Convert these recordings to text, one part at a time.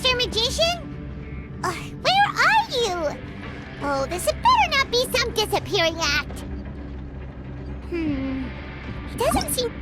Mr. Magician? Where are you? Oh, this had better not be some disappearing act. It doesn't seem...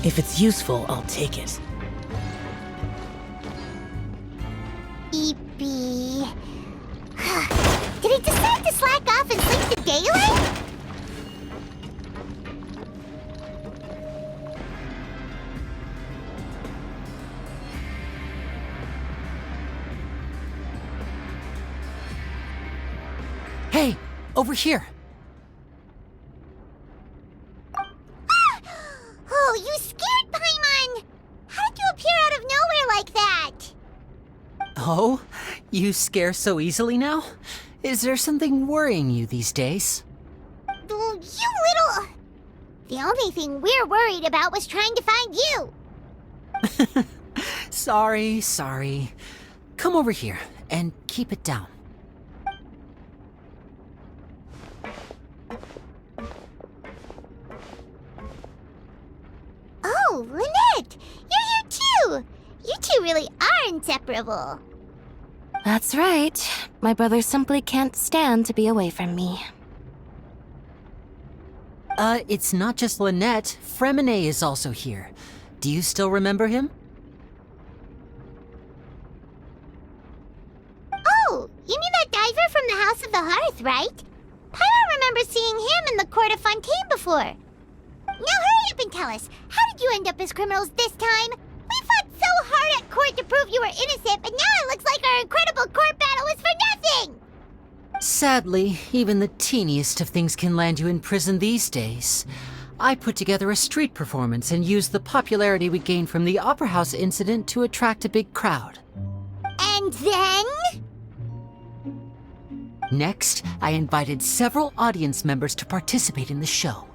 If it's useful, I'll take it. Eepy. Did he decide to slack off and sleep the daylight? Hey, over here. Oh, you scared Paimon! How did you appear out of nowhere like that? Oh? You scare so easily now? Is there something worrying you these days? You little... The only thing we're worried about was trying to find you. Sorry. Come over here and keep it down. Oh, Lynette! You're here too! You two really are inseparable. That's right. My brother simply can't stand to be away from me. It's not just Lynette. Fremine is also here. Do you still remember him? Oh, you mean that diver from the House of the Hearth, right? Paimon remembers seeing him in the court of Fontaine before. Now hurry up and tell us, how did you end up as criminals this time? We fought so hard at court to prove you were innocent, but now it looks like our incredible court battle was for nothing! Sadly, even the teeniest of things can land you in prison these days. I put together a street performance and used the popularity we gained from the Opera House incident to attract a big crowd. And then? Next, I invited several audience members to participate in the show.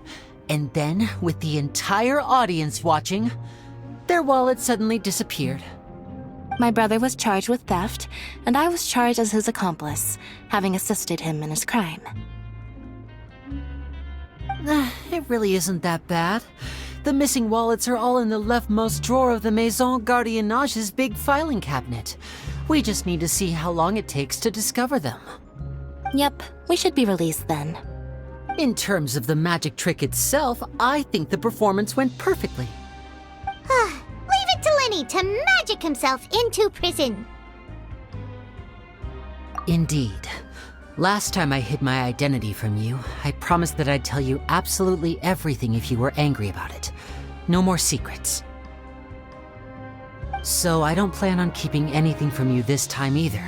And then, with the entire audience watching, their wallet suddenly disappeared. My brother was charged with theft, and I was charged as his accomplice, having assisted him in his crime. It really isn't that bad. The missing wallets are all in the leftmost drawer of the Maison Gardiennage's big filing cabinet. We just need to see how long it takes to discover them. Yep, we should be released then. In terms of the magic trick itself, I think the performance went perfectly. Leave it to Lenny to magic himself into prison. Indeed. Last time I hid my identity from you, I promised that I'd tell you absolutely everything if you were angry about it. No more secrets. So I don't plan on keeping anything from you this time either.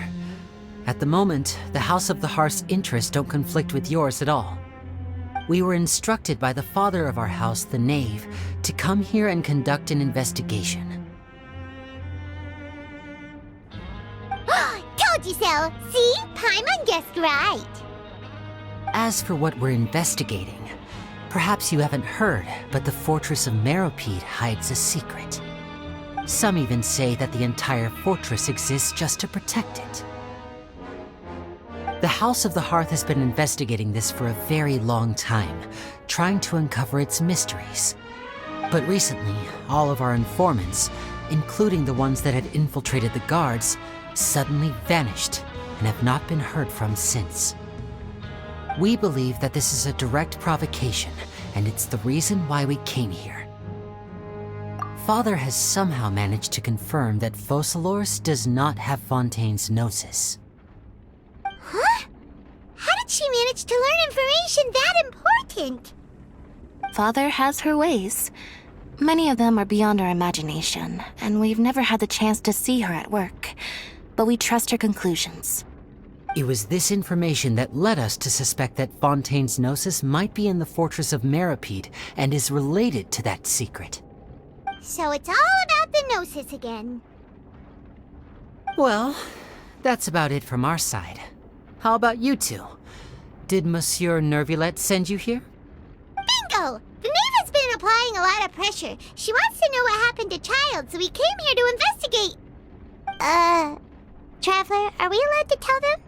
At the moment, the House of the Hearth's interests don't conflict with yours at all. We were instructed by the father of our house, the Knave, to come here and conduct an investigation. Told you so! See? Paimon guessed right. As for what we're investigating, perhaps you haven't heard, but the fortress of Meropide hides a secret. Some even say that the entire fortress exists just to protect it. The House of the Hearth has been investigating this for a very long time, trying to uncover its mysteries. But recently, all of our informants, including the ones that had infiltrated the guards, suddenly vanished and have not been heard from since. We believe that this is a direct provocation, and it's the reason why we came here. Father has somehow managed to confirm that Focalors does not have Fontaine's gnosis. Huh? How did she manage managed to learn information that important? Father has her ways. Many of them are beyond our imagination, and we've never had the chance to see her at work. But we trust her conclusions. It was this information that led us to suspect that Fontaine's Gnosis might be in the fortress of Meropide and is related to that secret. So it's all about the Gnosis again. Well, that's about it from our side. How about you two? Did Monsieur Nervulette send you here? Bingo! The knave has been applying a lot of pressure. She wants to know what happened to Childe, so we came here to investigate. Traveler, are we allowed to tell them?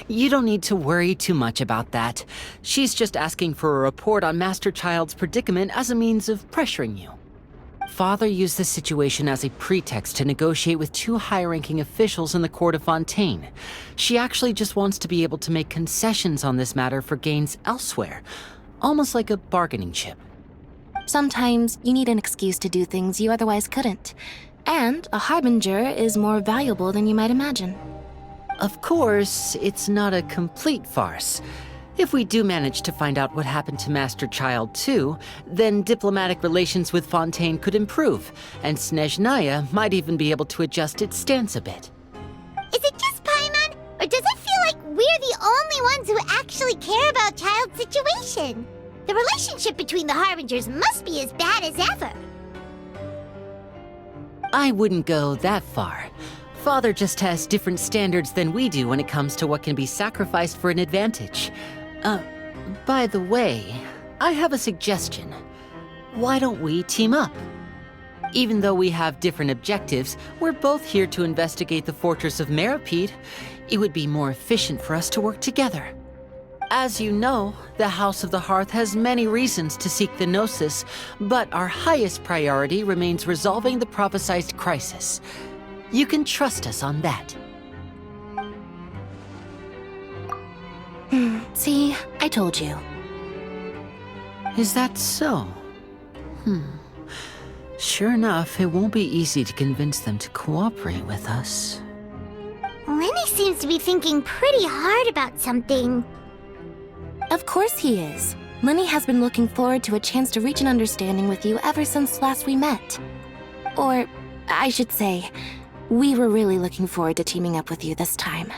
You don't need to worry too much about that. She's just asking for a report on Master Childe's predicament as a means of pressuring you. Father used this situation as a pretext to negotiate with two high-ranking officials in the court of Fontaine. She actually just wants to be able to make concessions on this matter for gains elsewhere, almost like a bargaining chip. Sometimes you need an excuse to do things you otherwise couldn't. And a harbinger is more valuable than you might imagine. Of course, it's not a complete farce. If we do manage to find out what happened to Master Childe too, then diplomatic relations with Fontaine could improve, and Snezhnaya might even be able to adjust its stance a bit. Is it just Paimon, or does it feel like we're the only ones who actually care about Childe's situation? The relationship between the Harbingers must be as bad as ever. I wouldn't go that far. Father just has different standards than we do when it comes to what can be sacrificed for an advantage. By the way, I have a suggestion. Why don't we team up? Even though we have different objectives, we're both here to investigate the fortress of Meropide. It would be more efficient for us to work together. As you know, the House of the Hearth has many reasons to seek the Gnosis, but our highest priority remains resolving the prophesized crisis. You can trust us on that. See, I told you. Is that so? Sure enough, it won't be easy to convince them to cooperate with us. Lenny seems to be thinking pretty hard about something. Of course he is. Lenny has been looking forward to a chance to reach an understanding with you ever since last we met. Or, I should say, we were really looking forward to teaming up with you this time.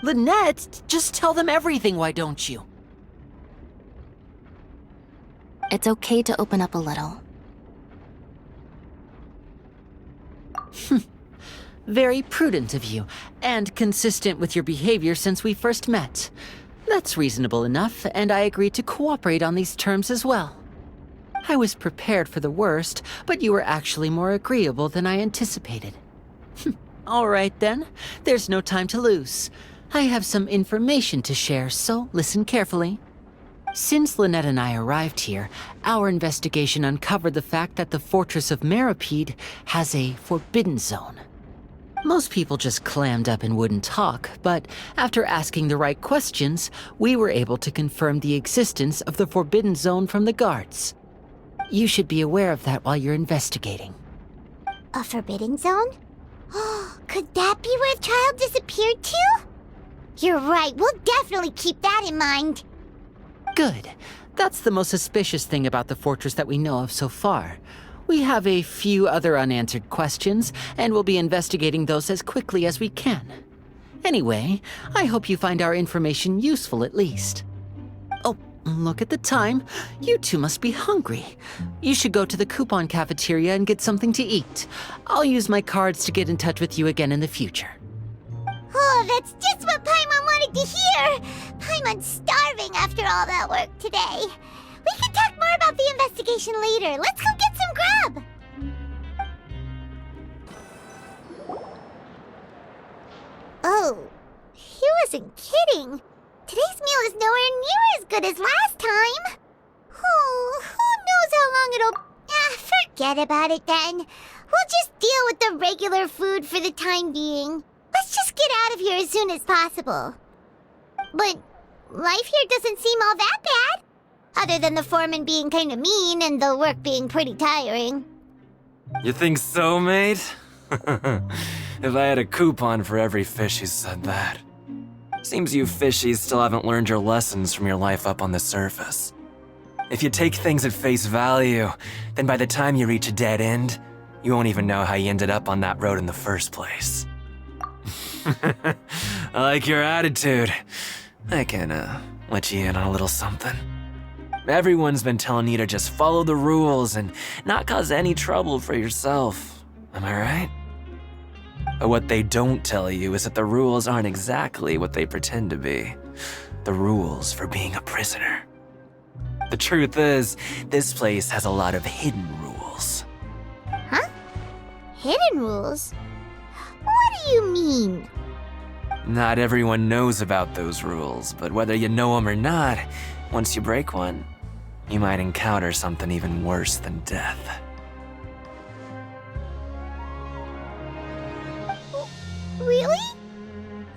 Lynette, just tell them everything, why don't you? It's okay to open up a little. Very prudent of you, and consistent with your behavior since we first met. That's reasonable enough, and I agreed to cooperate on these terms as well. I was prepared for the worst, but you were actually more agreeable than I anticipated. All right then, there's no time to lose. I have some information to share, so listen carefully. Since Lynette and I arrived here, our investigation uncovered the fact that the fortress of Meropide has a forbidden zone. Most people just clammed up and wouldn't talk, but after asking the right questions, we were able to confirm the existence of the forbidden zone from the guards. You should be aware of that while you're investigating. A forbidden zone? Could that be where Childe disappeared to? You're right, we'll definitely keep that in mind. Good. That's the most suspicious thing about the fortress that we know of so far. We have a few other unanswered questions, and we'll be investigating those as quickly as we can. Anyway, I hope you find our information useful at least. Oh, look at the time. You two must be hungry. You should go to the coupon cafeteria and get something to eat. I'll use my cards to get in touch with you again in the future. Oh, that's just what Paimon wanted to hear! Paimon's starving after all that work today. We can talk more about the investigation later. Let's go get some grub! Oh, he wasn't kidding. Today's meal is nowhere near as good as last time. Oh, who knows how long it'll... forget about it then. We'll just deal with the regular food for the time being. Let's just get out of here as soon as possible. But life here doesn't seem all that bad. Other than the foreman being kind of mean and the work being pretty tiring. You think so, mate? If I had a coupon for every fish who said that. Seems you fishies still haven't learned your lessons from your life up on the surface. If you take things at face value, then by the time you reach a dead end, you won't even know how you ended up on that road in the first place. I like your attitude. I can, let you in on a little something. Everyone's been telling you to just follow the rules and not cause any trouble for yourself. Am I right? But what they don't tell you is that the rules aren't exactly what they pretend to be. The rules for being a prisoner. The truth is, this place has a lot of hidden rules. Huh? Hidden rules? What do you mean? Not everyone knows about those rules, but whether you know them or not, once you break one, you might encounter something even worse than death. Really?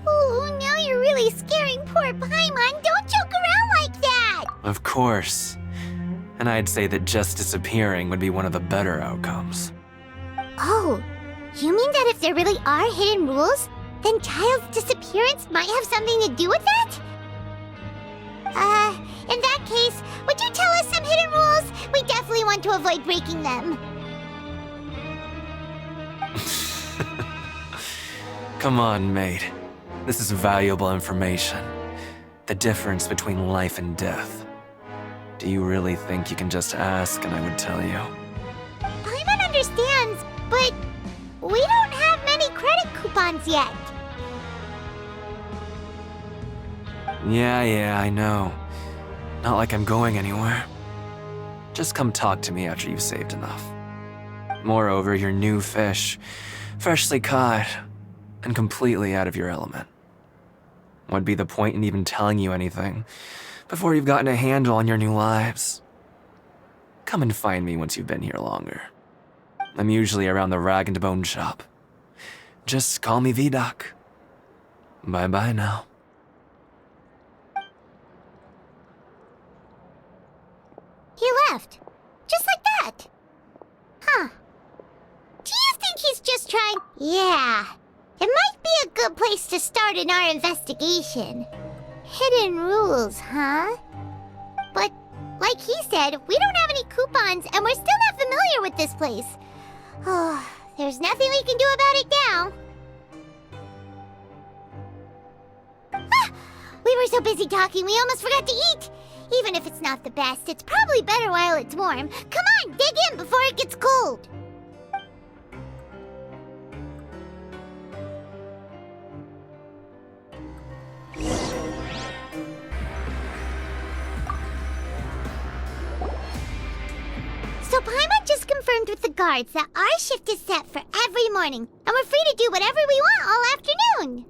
Oh, now you're really scaring poor Paimon. Don't joke around like that! Of course. And I'd say that just disappearing would be one of the better outcomes. Oh, you mean that if there really are hidden rules, then Childe's disappearance might have something to do with that? In that case, would you tell us some hidden rules? We definitely want to avoid breaking them. Come on, mate. This is valuable information. The difference between life and death. Do you really think you can just ask and I would tell you? Paimon understands, but we don't have many credit coupons yet. Yeah, I know. Not like I'm going anywhere. Just come talk to me after you've saved enough. Moreover, you're new fish, freshly caught, and completely out of your element. What'd be the point in even telling you anything before you've gotten a handle on your new lives? Come and find me once you've been here longer. I'm usually around the rag and bone shop. Just call me V-Doc. Bye-bye now. He left. Just like that. Huh. Do you think he's just trying? Yeah. It might be a good place to start in our investigation. Hidden rules, huh? But, like he said, we don't have any coupons and we're still not familiar with this place. Oh, there's nothing we can do about it now. Ah! We were so busy talking, we almost forgot to eat. Even if it's not the best, it's probably better while it's warm. Come on, dig in before it gets cold. So Paimon just confirmed with the guards that our shift is set for every morning, and we're free to do whatever we want all afternoon.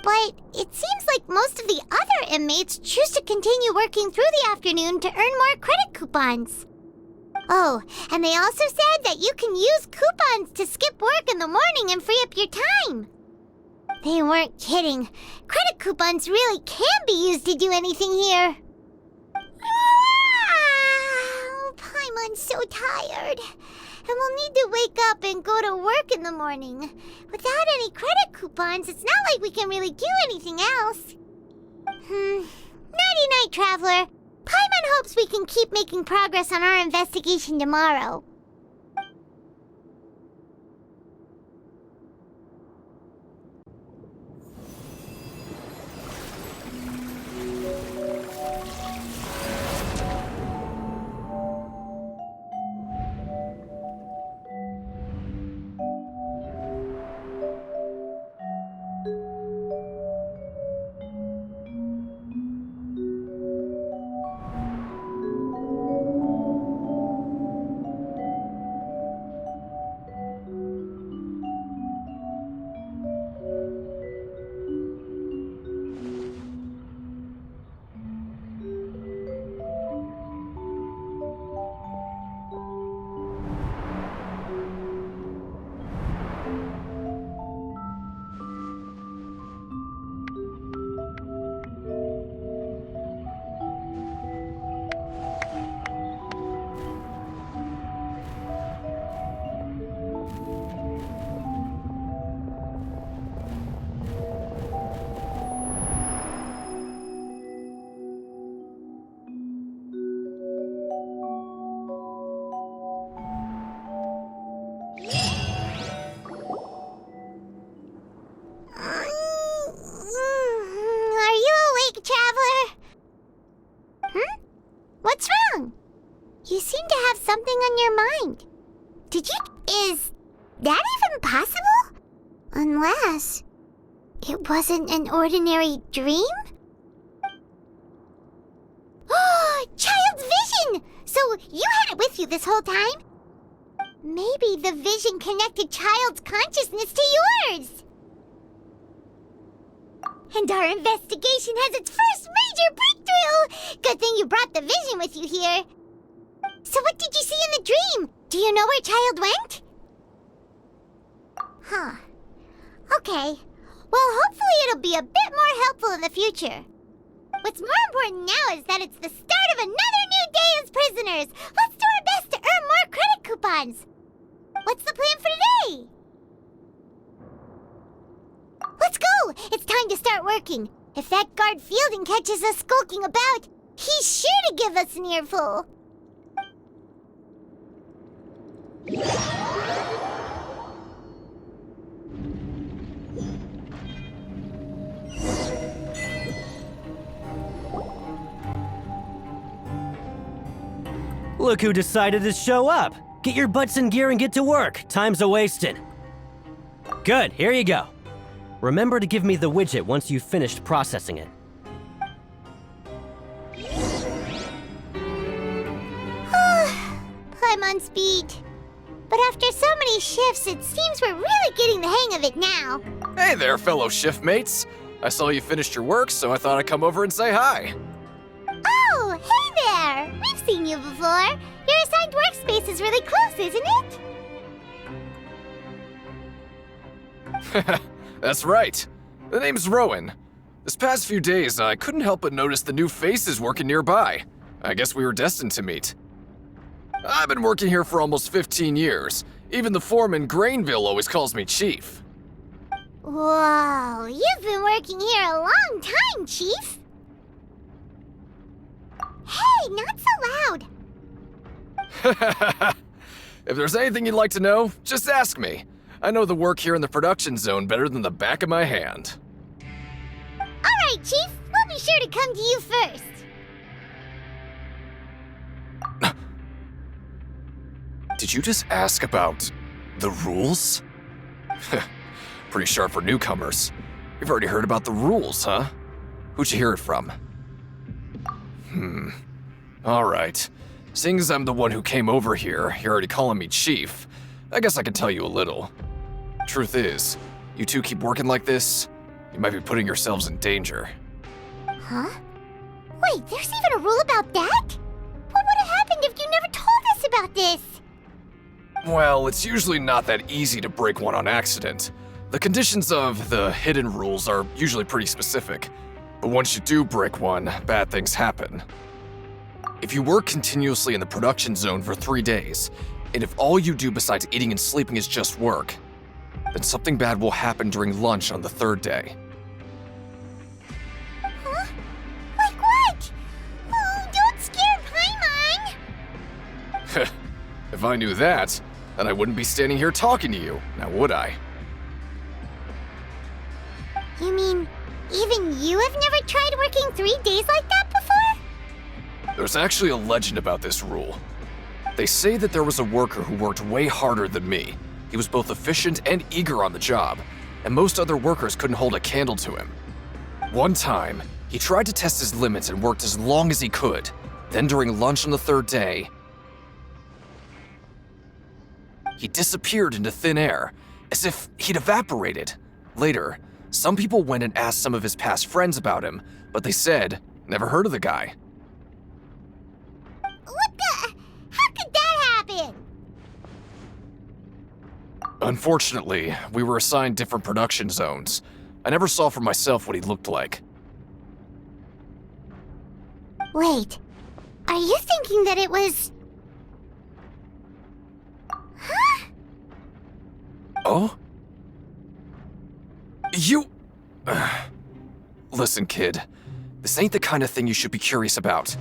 But it seems like most of the other inmates choose to continue working through the afternoon to earn more credit coupons. Oh, and they also said that you can use coupons to skip work in the morning and free up your time. They weren't kidding. Credit coupons really can be used to do anything here. Paimon's so tired. And we'll need to wake up and go to work in the morning. Without any credit coupons, it's not like we can really do anything else. Nighty-night, Traveler. Paimon hopes we can keep making progress on our investigation tomorrow. seem to have something on your mind. Is that even possible? Unless it wasn't an ordinary dream? Oh, Childe's vision! So you had it with you this whole time? Maybe the vision connected Childe's consciousness to yours. And our investigation has its first major breakthrough! Good thing you brought the vision with you here. So what did you see in the dream? Do you know where Childe went? Huh. Okay. Well, hopefully it'll be a bit more helpful in the future. What's more important now is that it's the start of another new day as prisoners. Let's do our best to earn more credit coupons. What's the plan for today? Let's go! It's time to start working. If that guard Fielding catches us skulking about, he's sure to give us an earful. Look who decided to show up! Get your butts in gear and get to work. Time's a-wasting. Good, here you go. Remember to give me the widget once you've finished processing it. I'm on speed. But after so many shifts, it seems we're really getting the hang of it now. Hey there, fellow shift mates. I saw you finished your work, so I thought I'd come over and say hi. Oh, hey there! We've seen you before. Your assigned workspace is really close, isn't it? That's right. The name's Rowan. This past few days, I couldn't help but notice the new faces working nearby. I guess we were destined to meet. I've been working here for almost 15 years. Even the foreman, Grainville, always calls me Chief. Whoa, you've been working here a long time, Chief. Hey, not so loud. If there's anything you'd like to know, just ask me. I know the work here in the production zone better than the back of my hand. All right, Chief. We'll be sure to come to you first. Did you just ask about the rules? Pretty sharp for newcomers. You've already heard about the rules, huh? Who'd you hear it from? All right. Seeing as I'm the one who came over here, you're already calling me Chief, I guess I can tell you a little. Truth is, you two keep working like this, you might be putting yourselves in danger. Huh? Wait, there's even a rule about that? What would have happened if you never told us about this? Well, it's usually not that easy to break one on accident. The conditions of the hidden rules are usually pretty specific, but once you do break one, bad things happen. If you work continuously in the production zone for 3 days, and if all you do besides eating and sleeping is just work, then something bad will happen during lunch on the 3rd day. Huh? Like what? Oh, don't scare Paimon! If I knew that, then I wouldn't be standing here talking to you, now would I? You mean, even you have never tried working 3 days like that before? There's actually a legend about this rule. They say that there was a worker who worked way harder than me. He was both efficient and eager on the job, and most other workers couldn't hold a candle to him. One time, he tried to test his limits and worked as long as he could. Then during lunch on the 3rd day, he disappeared into thin air, as if he'd evaporated. Later, some people went and asked some of his past friends about him, but they said, never heard of the guy. What the? How could that happen? Unfortunately, we were assigned different production zones. I never saw for myself what he looked like. Wait, are you thinking that it was... Huh? Oh? You... Listen, kid. This ain't the kind of thing you should be curious about.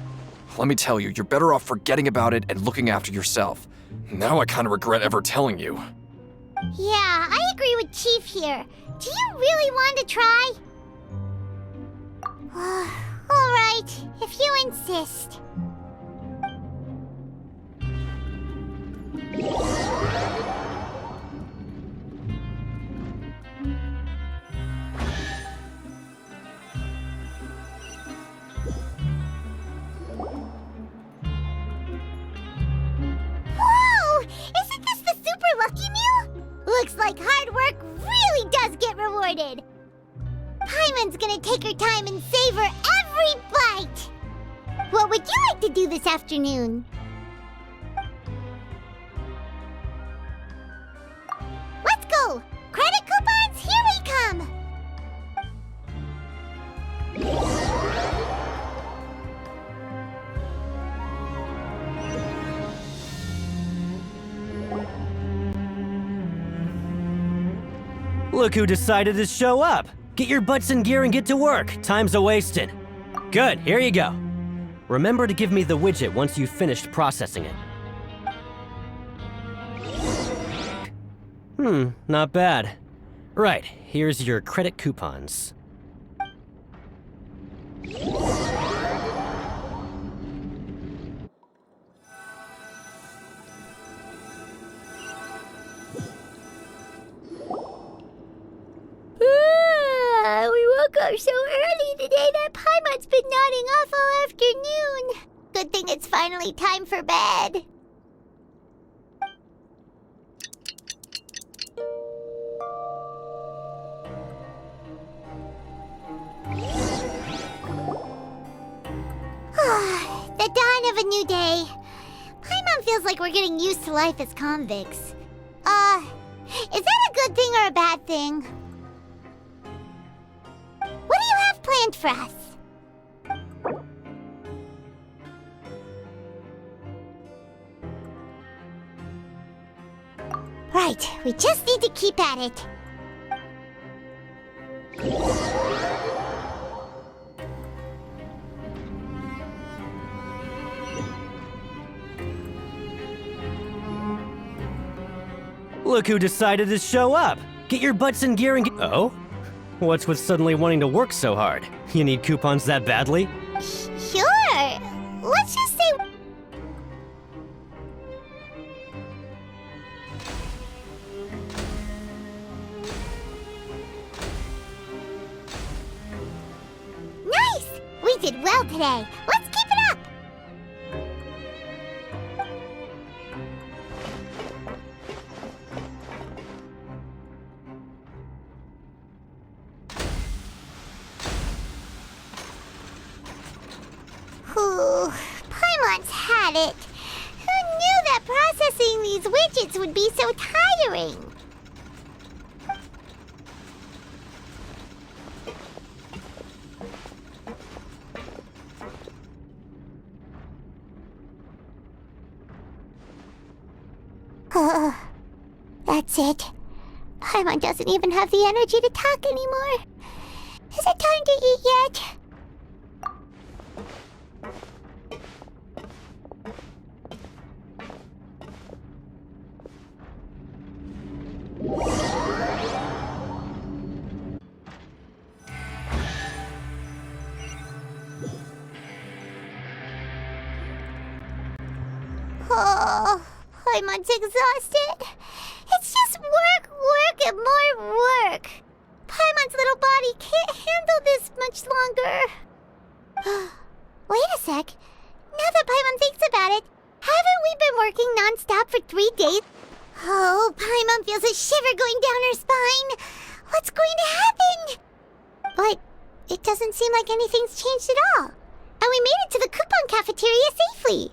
Let me tell you, you're better off forgetting about it and looking after yourself. Now I kind of regret ever telling you. Yeah, I agree with Chief here. Do you really want to try? All right, if you insist. rewarded. Paimon's gonna take her time and savor every bite. What would you like to do this afternoon? Let's go! Credit coupons, here we come! Look who decided to show up! Get your butts in gear and get to work. Time's a-wasting. Good, here you go. Remember to give me the widget once you've finished processing it. Not bad. Right, here's your credit coupons. We woke up so early today that Paimon's been nodding off all afternoon. Good thing it's finally time for bed. The dawn of a new day. Paimon feels like we're getting used to life as convicts. Is that a good thing or a bad thing? What do you have planned for us? Right, we just need to keep at it. Look who decided to show up! Get your butts in gear and get— Oh? What's with suddenly wanting to work so hard? You need coupons that badly? Sure. Let's just say... Nice! We did well today. Let's keep it up! Whew, Paimon's had it. Who knew that processing these widgets would be so tiring? That's it. Paimon doesn't even have the energy to talk anymore. Is it time to eat yet? Oh, Paimon's exhausted. It's just work, work, and more work. Paimon's little body can't handle this much longer. Wait a sec. Now that Paimon thinks about it, haven't we been working non-stop for 3 days? Oh, Paimon feels a shiver going down her spine. What's going to happen? But it doesn't seem like anything's changed at all. And we made it to the coupon cafeteria safely.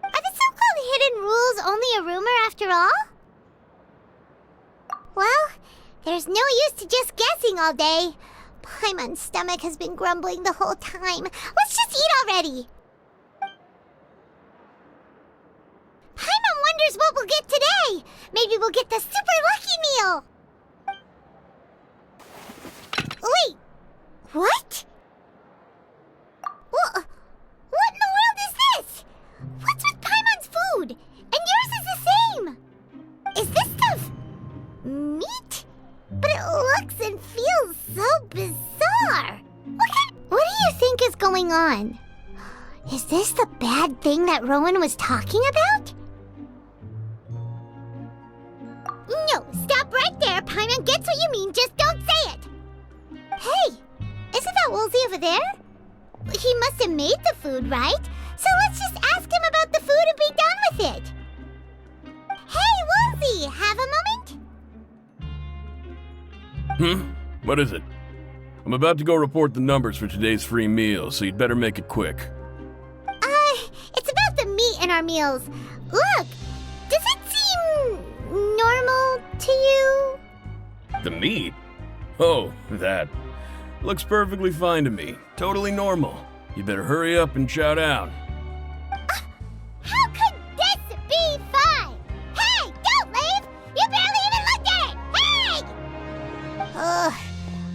Are the so-called hidden rules only a rumor after all? Well, there's no use to just guessing all day. Paimon's stomach has been grumbling the whole time. Let's just eat already. Paimon wonders what we'll get today. Maybe we'll get the super lucky meal. Wait, what? What in the world is this? What's with Paimon's food? And yours is the same. Is this stuff meat? But it looks and feels so bizarre. What do you think is going on? Is this the bad thing that Rowan was talking about? No, stop right there. Paimon gets what you mean, just don't say it. Hey, isn't that Woolsey over there? He must have made the food, right? So let's just ask him about the food and be done with it. Hey, Woolsey, have a moment? What is it? I'm about to go report the numbers for today's free meal, so you'd better make it quick. It's about the meat in our meals. Look, does it seem normal to you? The meat? Oh, that. Looks perfectly fine to me. Totally normal. You better hurry up and chow down. How could this be fine? Hey, don't leave! You barely even looked at it! Hey! Ugh,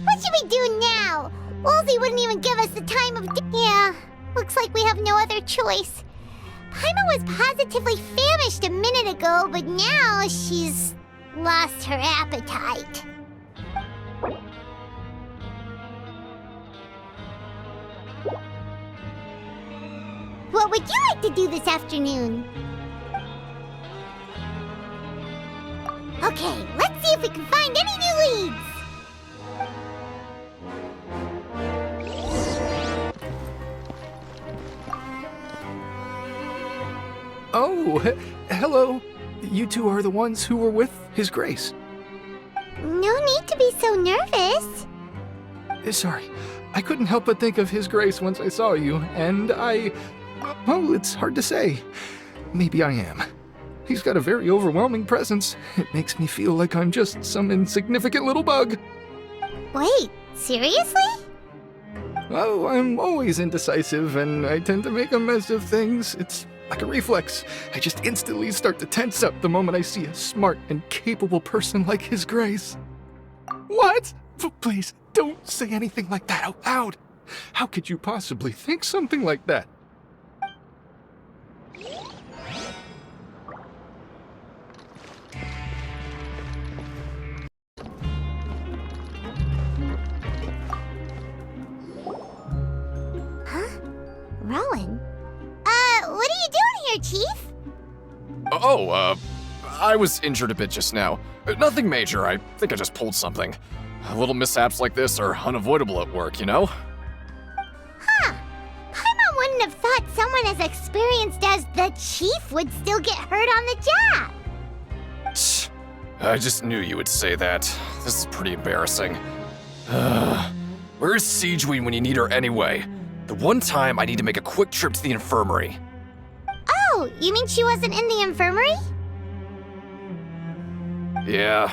what should we do now? Woolsey wouldn't even give us the time of day. Yeah, looks like we have no other choice. Paimon was positively famished a minute ago, but now she's lost her appetite. What would you like to do this afternoon? Okay, let's see if we can find any new leads. Oh, hello. You two are the ones who were with His Grace. No need to be so nervous. Sorry, I couldn't help but think of His Grace once I saw you, and well, it's hard to say. Maybe I am. He's got a very overwhelming presence. It makes me feel like I'm just some insignificant little bug. Wait, seriously? Oh, I'm always indecisive, and I tend to make a mess of things. It's like a reflex. I just instantly start to tense up the moment I see a smart and capable person like His Grace. What? Please, don't say anything like that out loud. How could you possibly think something like that? Rowan? What are you doing here, Chief? I was injured a bit just now. Nothing major, I think I just pulled something. Little mishaps like this are unavoidable at work, you know? Huh. Paimon wouldn't have thought someone as experienced as the Chief would still get hurt on the job. Tch, I just knew you would say that. This is pretty embarrassing. Where's Siegeween when you need her anyway? The one time I need to make a quick trip to the infirmary. Oh, you mean she wasn't in the infirmary? Yeah.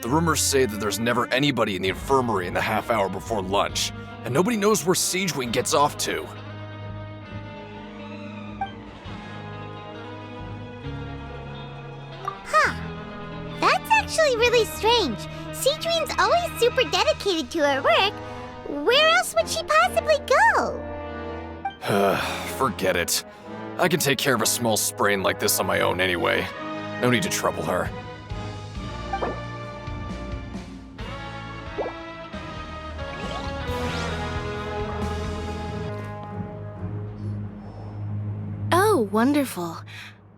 The rumors say that there's never anybody in the infirmary in the half hour before lunch, and nobody knows where Siegeween gets off to. Huh. That's actually really strange. Siegeween's always super dedicated to her work. Where else would she possibly go? Forget it. I can take care of a small sprain like this on my own anyway. No need to trouble her. Oh, wonderful.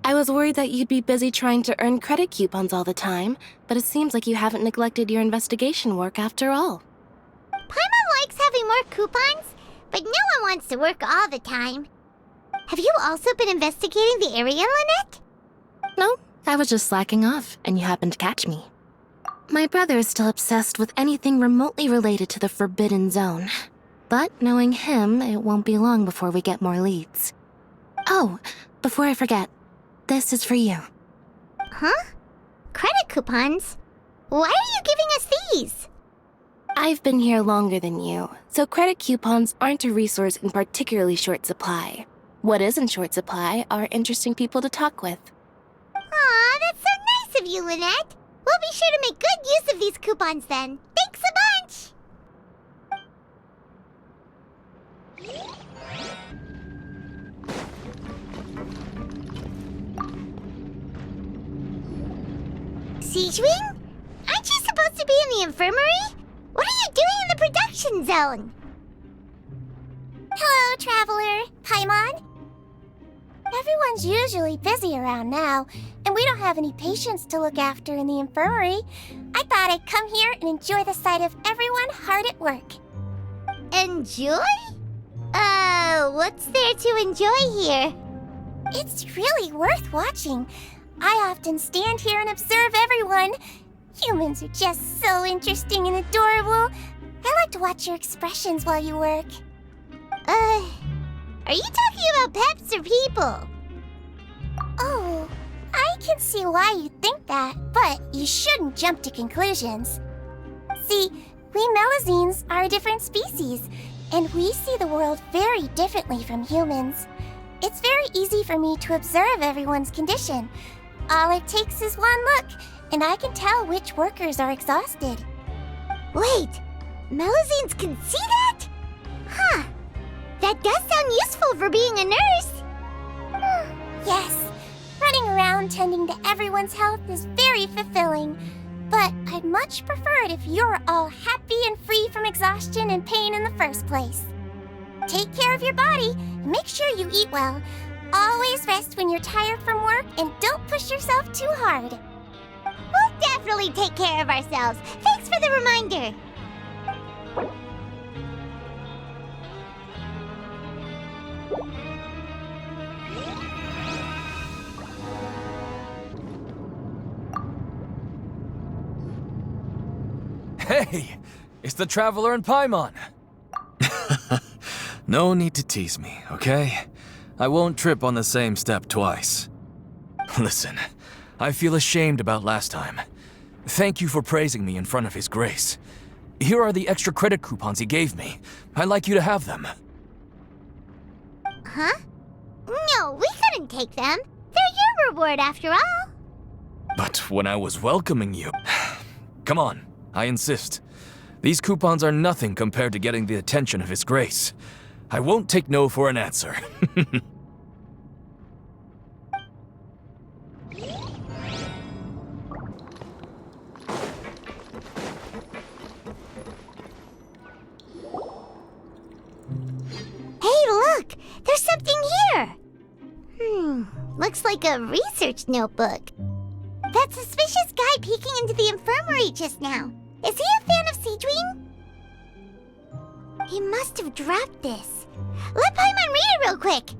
I was worried that you'd be busy trying to earn credit coupons all the time, but it seems like you haven't neglected your investigation work after all. Paimon likes having more coupons, but no one wants to work all the time. Have you also been investigating the area, Lynette? No, I was just slacking off, and you happened to catch me. My brother is still obsessed with anything remotely related to the Forbidden Zone. But knowing him, it won't be long before we get more leads. Oh, before I forget, this is for you. Huh? Credit coupons? Why are you giving us these? I've been here longer than you, so credit coupons aren't a resource in particularly short supply. What is in short supply are interesting people to talk with. Aw, that's so nice of you, Lynette. We'll be sure to make good use of these coupons then. Thanks a bunch! Siegeween? Aren't you supposed to be in the infirmary? What are you doing in the production zone? Hello, Traveler. Paimon. Everyone's usually busy around now, and we don't have any patients to look after in the infirmary. I thought I'd come here and enjoy the sight of everyone hard at work. Enjoy? What's there to enjoy here? It's really worth watching. I often stand here and observe everyone. Humans are just so interesting and adorable. I like to watch your expressions while you work. Are you talking about pets or people? Oh, I can see why you think that, but you shouldn't jump to conclusions. See, we Melazines are a different species, and we see the world very differently from humans. It's very easy for me to observe everyone's condition. All it takes is one look, and I can tell which workers are exhausted. Wait, Melazines can see that? Huh. That does sound useful for being a nurse. Yes, running around tending to everyone's health is very fulfilling. But I'd much prefer it if you're all happy and free from exhaustion and pain in the first place. Take care of your body and make sure you eat well. Always rest when you're tired from work and don't push yourself too hard. We'll definitely take care of ourselves. Thanks for the reminder. Hey, it's the Traveler and Paimon. No need to tease me, okay? I won't trip on the same step twice. Listen, I feel ashamed about last time. Thank you for praising me in front of His Grace. Here are the extra credit coupons he gave me. I'd like you to have them. Huh? No, we couldn't take them. They're your reward after all. But when I was welcoming you... Come on, I insist. These coupons are nothing compared to getting the attention of His Grace. I won't take no for an answer. Hey, look! There's something here! Looks like a research notebook. That suspicious guy peeking into the infirmary just now. Is he a fan of Seedwing? He must have dropped this. Let Paimon read it real quick.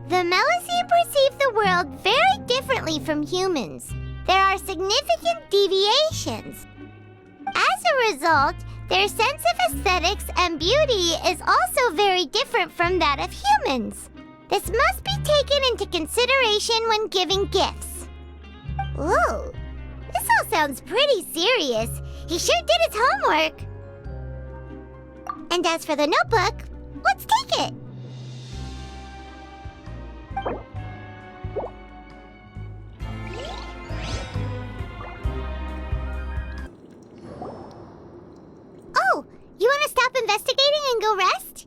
The Melazine perceive the world very differently from humans. There are significant deviations. As a result, their sense of aesthetics and beauty is also very different from that of humans. This must be taken into consideration when giving gifts. Whoa, this all sounds pretty serious. He sure did his homework. And as for the notebook, let's take it. Oh, you want to stop investigating and go rest?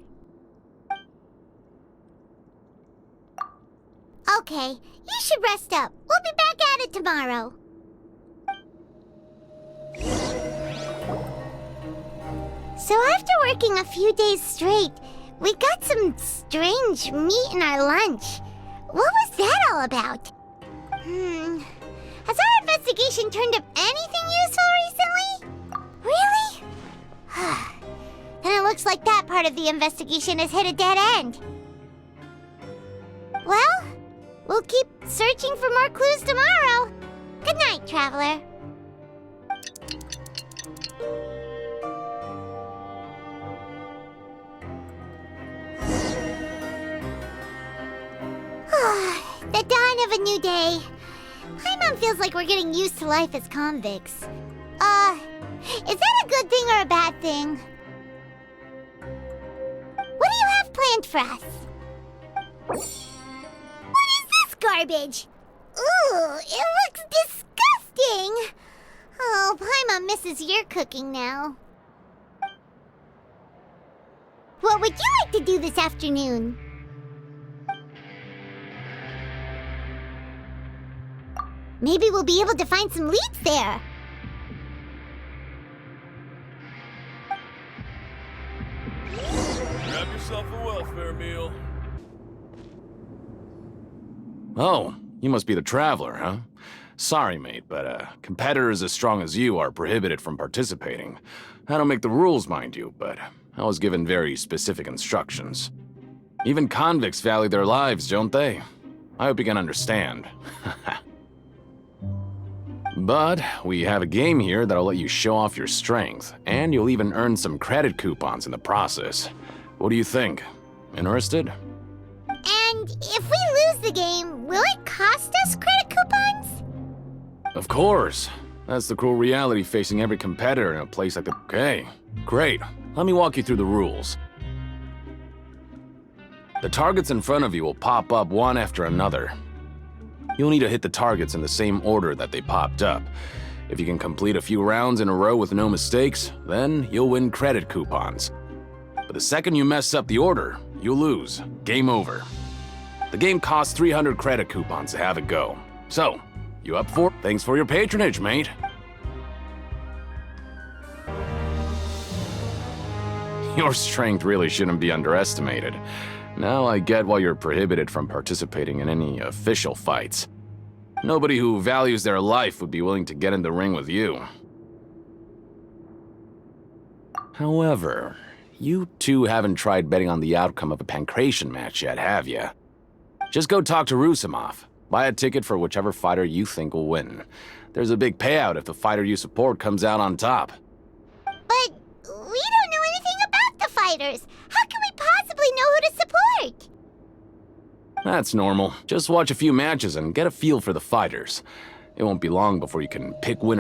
Okay, you should rest up. We'll be back at it tomorrow. So after working a few days straight, we got some strange meat in our lunch. What was that all about? Has our investigation turned up anything useful recently? Really? Then it looks like that part of the investigation has hit a dead end. Well, we'll keep searching for more clues tomorrow. Good night, Traveler. The dawn of a new day. Paimon feels like we're getting used to life as convicts. Is that a good thing or a bad thing? What do you have planned for us? What is this garbage? Ooh, it looks disgusting! Oh, Paimon misses your cooking now. What would you like to do this afternoon? Maybe we'll be able to find some leads there. Grab yourself a welfare meal. Oh, you must be the Traveler, huh? Sorry, mate, but competitors as strong as you are prohibited from participating. I don't make the rules, mind you, but I was given very specific instructions. Even convicts value their lives, don't they? I hope you can understand. But we have a game here that'll let you show off your strength, and you'll even earn some credit coupons in the process. What do you think? Interested? And if we lose the game, will it cost us credit coupons? Of course. That's the cruel reality facing every competitor in a place like the... Okay, great. Let me walk you through the rules. The targets in front of you will pop up one after another. You'll need to hit the targets in the same order that they popped up. If you can complete a few rounds in a row with no mistakes, then you'll win credit coupons. But the second you mess up the order, you'll lose. Game over. The game costs 300 credit coupons to have it go. So, you up for it? Thanks for your patronage, mate. Your strength really shouldn't be underestimated. Now I get why you're prohibited from participating in any official fights. Nobody who values their life would be willing to get in the ring with you. However, you two haven't tried betting on the outcome of a Pancration match yet, have you? Just go talk to Rusimov. Buy a ticket for whichever fighter you think will win. There's a big payout if the fighter you support comes out on top. But we don't know anything about the fighters. How can we possibly know who to support? That's normal. Just watch a few matches and get a feel for the fighters. It won't be long before you can pick winners.